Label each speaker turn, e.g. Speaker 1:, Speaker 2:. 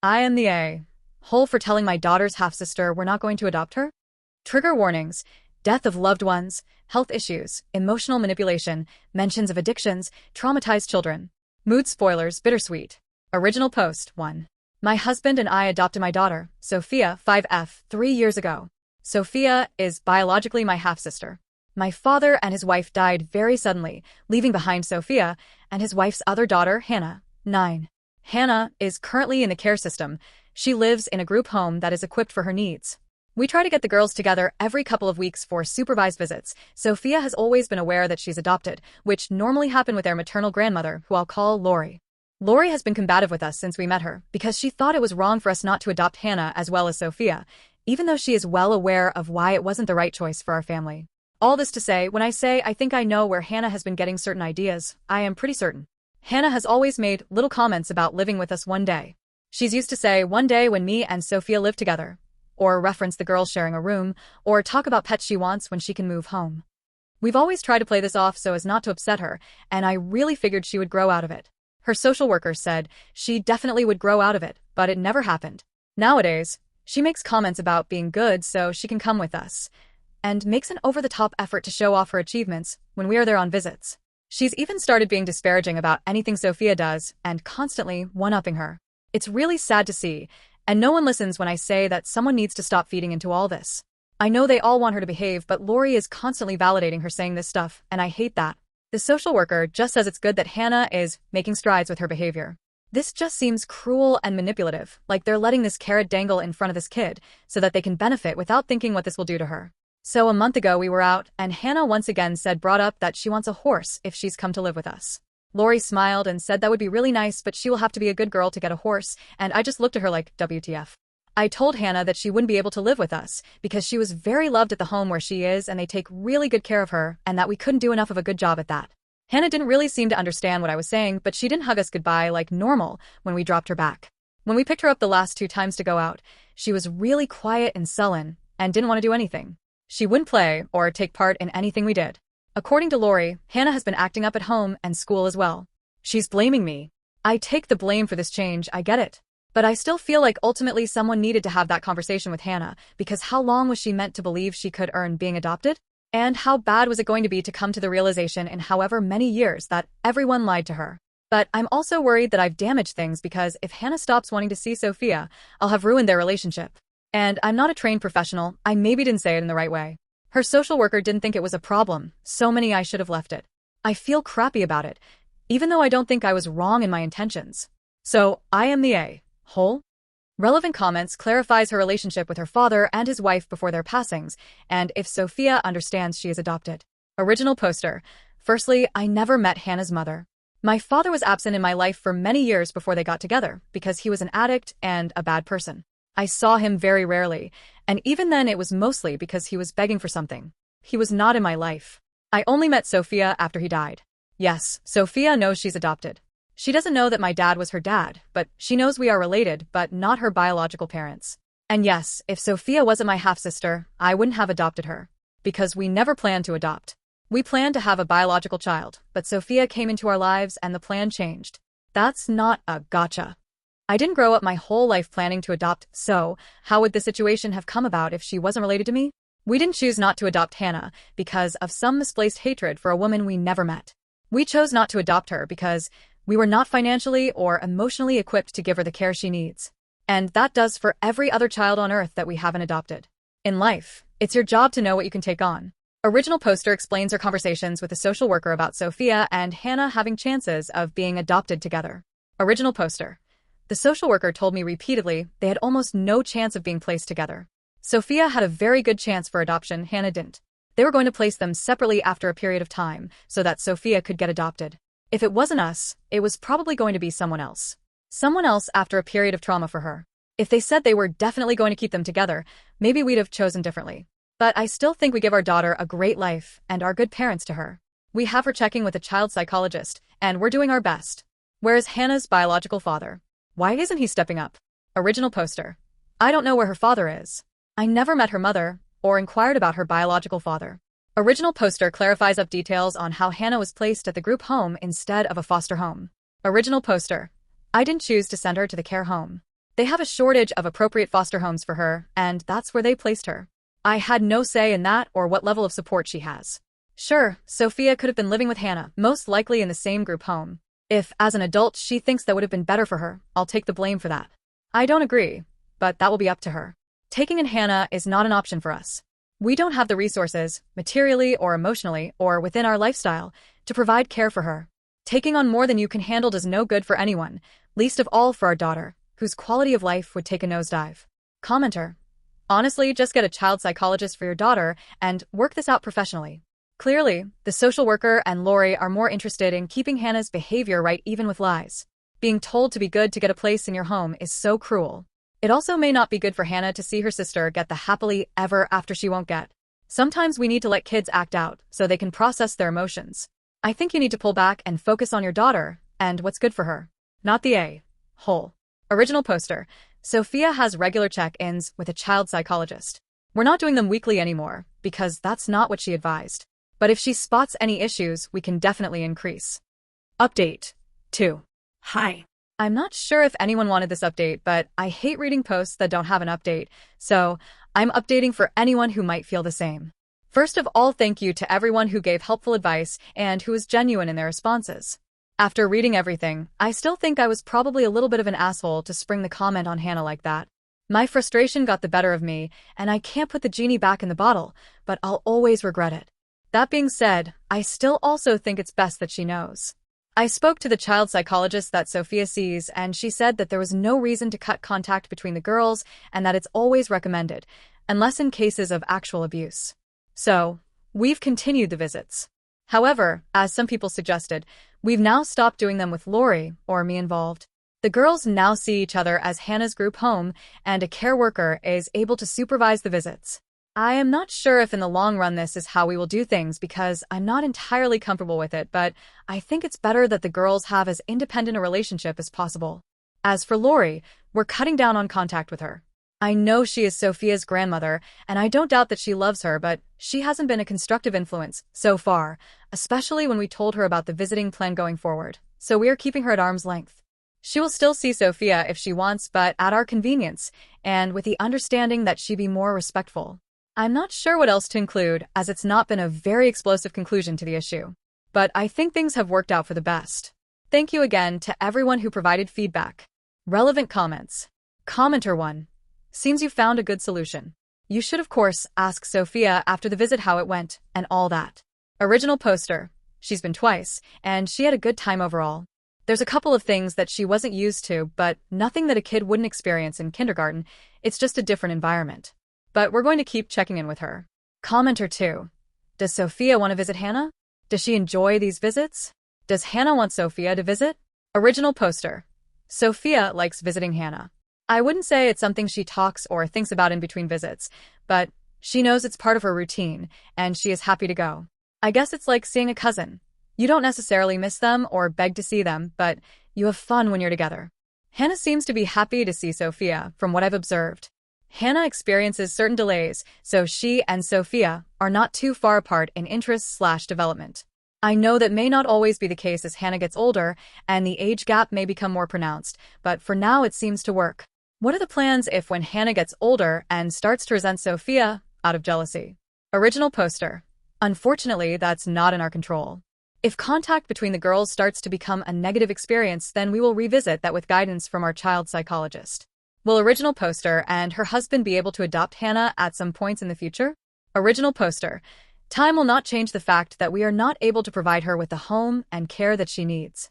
Speaker 1: I am the a-hole for telling my daughter's half-sister we're not going to adopt her? Trigger warnings: death of loved ones, health issues, emotional manipulation, mentions of addictions, traumatized children. Mood spoilers: bittersweet. Original post 1. My husband and I adopted my daughter, Sophia, 5F, 3 years ago. Sophia is biologically my half-sister. My father and his wife died very suddenly, leaving behind Sophia and his wife's other daughter, Hannah, 9. Hannah is currently in the care system. She lives in a group home that is equipped for her needs. We try to get the girls together every couple of weeks for supervised visits. Sophia has always been aware that she's adopted, which normally happen with their maternal grandmother, who I'll call Lori. Lori has been combative with us since we met her, because she thought it was wrong for us not to adopt Hannah as well as Sophia, even though she is well aware of why it wasn't the right choice for our family. All this to say, when I say I think I know where Hannah has been getting certain ideas, I am pretty certain. Hannah has always made little comments about living with us one day. She's used to say, one day when me and Sophia live together, or reference the girls sharing a room, or talk about pets she wants when she can move home. We've always tried to play this off so as not to upset her, and I really figured she would grow out of it. Her social worker said she definitely would grow out of it, but it never happened. Nowadays, she makes comments about being good so she can come with us, and makes an over-the-top effort to show off her achievements when we are there on visits. She's even started being disparaging about anything Sophia does and constantly one-upping her. It's really sad to see, and no one listens when I say that someone needs to stop feeding into all this. I know they all want her to behave, but Lori is constantly validating her saying this stuff, and I hate that. The social worker just says it's good that Hannah is making strides with her behavior. This just seems cruel and manipulative, like they're letting this carrot dangle in front of this kid so that they can benefit without thinking what this will do to her. So a month ago we were out, and Hannah once again brought up that she wants a horse if she's come to live with us. Lori smiled and said that would be really nice, but she will have to be a good girl to get a horse, and I just looked at her like, WTF. I told Hannah that she wouldn't be able to live with us because she was very loved at the home where she is and they take really good care of her, and that we couldn't do enough of a good job at that. Hannah didn't really seem to understand what I was saying, but she didn't hug us goodbye like normal when we dropped her back. When we picked her up the last 2 times to go out, she was really quiet and sullen and didn't want to do anything. She wouldn't play or take part in anything we did. According to Lori, Hannah has been acting up at home and school as well. She's blaming me. I take the blame for this change, I get it. But I still feel like ultimately someone needed to have that conversation with Hannah, because how long was she meant to believe she could earn being adopted? And how bad was it going to be to come to the realization in however many years that everyone lied to her? But I'm also worried that I've damaged things, because if Hannah stops wanting to see Sophia, I'll have ruined their relationship. And I'm not a trained professional, I maybe didn't say it in the right way. Her social worker didn't think it was a problem, so many I should have left it. I feel crappy about it, even though I don't think I was wrong in my intentions. So, I am the a-hole? Relevant comments clarifies her relationship with her father and his wife before their passings, and if Sophia understands she is adopted. Original poster. Firstly, I never met Hannah's mother. My father was absent in my life for many years before they got together, because he was an addict and a bad person. I saw him very rarely, and even then it was mostly because he was begging for something. He was not in my life. I only met Sophia after he died. Yes, Sophia knows she's adopted. She doesn't know that my dad was her dad, but she knows we are related, but not her biological parents. And yes, if Sophia wasn't my half-sister, I wouldn't have adopted her. Because we never planned to adopt. We planned to have a biological child, but Sophia came into our lives and the plan changed. That's not a gotcha. I didn't grow up my whole life planning to adopt, so how would the situation have come about if she wasn't related to me? We didn't choose not to adopt Hannah because of some misplaced hatred for a woman we never met. We chose not to adopt her because we were not financially or emotionally equipped to give her the care she needs. And that does for every other child on earth that we haven't adopted. In life, it's your job to know what you can take on. Original poster explains her conversations with a social worker about Sophia and Hannah having chances of being adopted together. Original poster. The social worker told me repeatedly they had almost no chance of being placed together. Sophia had a very good chance for adoption, Hannah didn't. They were going to place them separately after a period of time so that Sophia could get adopted. If it wasn't us, it was probably going to be someone else. Someone else after a period of trauma for her. If they said they were definitely going to keep them together, maybe we'd have chosen differently. But I still think we give our daughter a great life and are good parents to her. We have her checking with a child psychologist, and we're doing our best. Whereas Hannah's biological father? Why isn't he stepping up? Original poster. I don't know where her father is. I never met her mother or inquired about her biological father. Original poster clarifies up details on how Hannah was placed at the group home instead of a foster home. Original poster. I didn't choose to send her to the care home. They have a shortage of appropriate foster homes for her, and that's where they placed her. I had no say in that or what level of support she has. Sure, Sophia could have been living with Hannah, most likely in the same group home. If, as an adult, she thinks that would have been better for her, I'll take the blame for that. I don't agree, but that will be up to her. Taking in Hannah is not an option for us. We don't have the resources, materially or emotionally, or within our lifestyle, to provide care for her. Taking on more than you can handle does no good for anyone, least of all for our daughter, whose quality of life would take a nosedive. Commenter. Honestly, just get a child psychologist for your daughter and work this out professionally. Clearly, the social worker and Lori are more interested in keeping Hannah's behavior right even with lies. Being told to be good to get a place in your home is so cruel. It also may not be good for Hannah to see her sister get the happily ever after she won't get. Sometimes we need to let kids act out so they can process their emotions. I think you need to pull back and focus on your daughter and what's good for her, not the whole. Original poster. Sophia has regular check-ins with a child psychologist. We're not doing them weekly anymore because that's not what she advised. But if she spots any issues, we can definitely increase. Update 2.
Speaker 2: Hi.
Speaker 1: I'm not sure if anyone wanted this update, but I hate reading posts that don't have an update, so I'm updating for anyone who might feel the same. First of all, thank you to everyone who gave helpful advice and who was genuine in their responses. After reading everything, I still think I was probably a little bit of an asshole to spring the comment on Hannah like that. My frustration got the better of me, and I can't put the genie back in the bottle, but I'll always regret it. That being said, I still also think it's best that she knows. I spoke to the child psychologist that Sophia sees, and she said that there was no reason to cut contact between the girls and that it's always recommended, unless in cases of actual abuse. So, we've continued the visits. However, as some people suggested, we've now stopped doing them with Lori or me involved. The girls now see each other as Hannah's group home, and a care worker is able to supervise the visits. I am not sure if in the long run this is how we will do things because I'm not entirely comfortable with it, but I think it's better that the girls have as independent a relationship as possible. As for Lori, we're cutting down on contact with her. I know she is Sophia's grandmother, and I don't doubt that she loves her, but she hasn't been a constructive influence so far, especially when we told her about the visiting plan going forward, so we are keeping her at arm's length. She will still see Sophia if she wants, but at our convenience, and with the understanding that she be more respectful. I'm not sure what else to include, as it's not been a very explosive conclusion to the issue. But I think things have worked out for the best. Thank you again to everyone who provided feedback. Relevant comments. Commenter 1. Seems you found a good solution. You should of course ask Sophia after the visit how it went, and all that. Original poster. She's been twice, and she had a good time overall. There's a couple of things that she wasn't used to, but nothing that a kid wouldn't experience in kindergarten. It's just a different environment. But we're going to keep checking in with her. Commenter 2. Does Sophia want to visit Hannah? Does she enjoy these visits? Does Hannah want Sophia to visit? Original poster. Sophia likes visiting Hannah. I wouldn't say it's something she talks or thinks about in between visits, but she knows it's part of her routine, and she is happy to go. I guess it's like seeing a cousin. You don't necessarily miss them or beg to see them, but you have fun when you're together. Hannah seems to be happy to see Sophia, from what I've observed. Hannah experiences certain delays, so she and Sophia are not too far apart in interests/development. I know that may not always be the case as Hannah gets older, and the age gap may become more pronounced, but for now it seems to work. What are the plans if when Hannah gets older and starts to resent Sophia out of jealousy? Original poster. Unfortunately, that's not in our control. If contact between the girls starts to become a negative experience, then we will revisit that with guidance from our child psychologist. Will original poster and her husband be able to adopt Hannah at some points in the future? Original poster. Time will not change the fact that we are not able to provide her with the home and care that she needs.